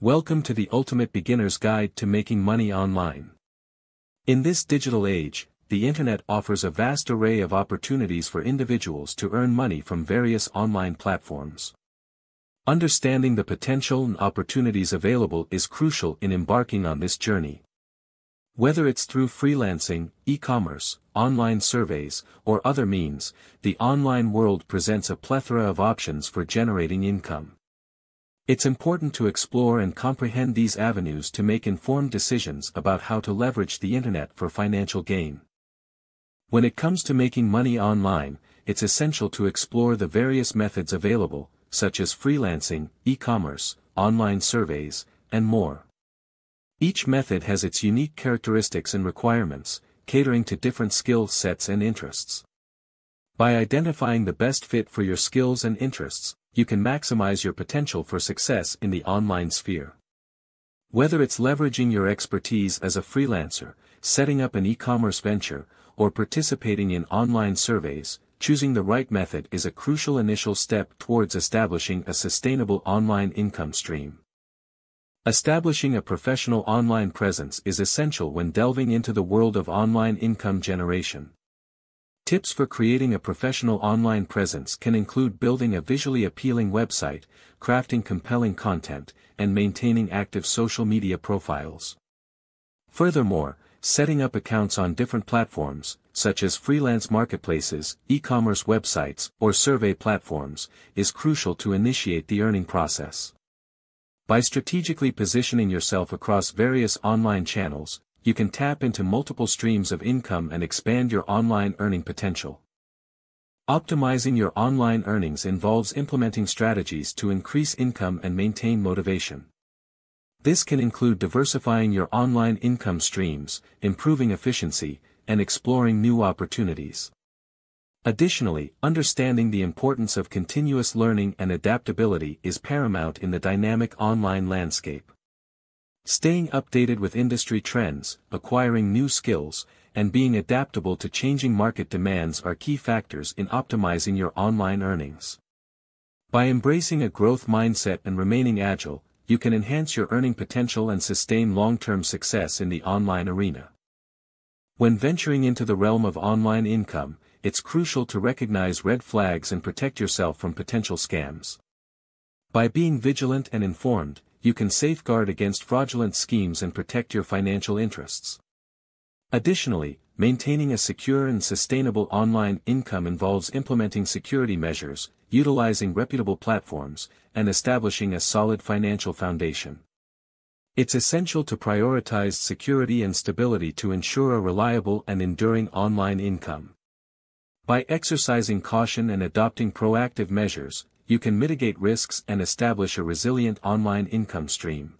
Welcome to the ultimate beginner's guide to making money online. In this digital age, the internet offers a vast array of opportunities for individuals to earn money from various online platforms. Understanding the potential and opportunities available is crucial in embarking on this journey. Whether it's through freelancing, e-commerce, online surveys, or other means, the online world presents a plethora of options for generating income. It's important to explore and comprehend these avenues to make informed decisions about how to leverage the internet for financial gain. When it comes to making money online, it's essential to explore the various methods available, such as freelancing, e-commerce, online surveys, and more. Each method has its unique characteristics and requirements, catering to different skill sets and interests. By identifying the best fit for your skills and interests, you can maximize your potential for success in the online sphere. Whether it's leveraging your expertise as a freelancer, setting up an e-commerce venture, or participating in online surveys, choosing the right method is a crucial initial step towards establishing a sustainable online income stream. Establishing a professional online presence is essential when delving into the world of online income generation. Tips for creating a professional online presence can include building a visually appealing website, crafting compelling content, and maintaining active social media profiles. Furthermore, setting up accounts on different platforms, such as freelance marketplaces, e-commerce websites, or survey platforms, is crucial to initiate the earning process. By strategically positioning yourself across various online channels, you can tap into multiple streams of income and expand your online earning potential. Optimizing your online earnings involves implementing strategies to increase income and maintain motivation. This can include diversifying your online income streams, improving efficiency, and exploring new opportunities. Additionally, understanding the importance of continuous learning and adaptability is paramount in the dynamic online landscape. Staying updated with industry trends, acquiring new skills, and being adaptable to changing market demands are key factors in optimizing your online earnings. By embracing a growth mindset and remaining agile, you can enhance your earning potential and sustain long-term success in the online arena. When venturing into the realm of online income, it's crucial to recognize red flags and protect yourself from potential scams. By being vigilant and informed, you can safeguard against fraudulent schemes and protect your financial interests. Additionally, maintaining a secure and sustainable online income involves implementing security measures, utilizing reputable platforms, and establishing a solid financial foundation. It's essential to prioritize security and stability to ensure a reliable and enduring online income. By exercising caution and adopting proactive measures, you can mitigate risks and establish a resilient online income stream.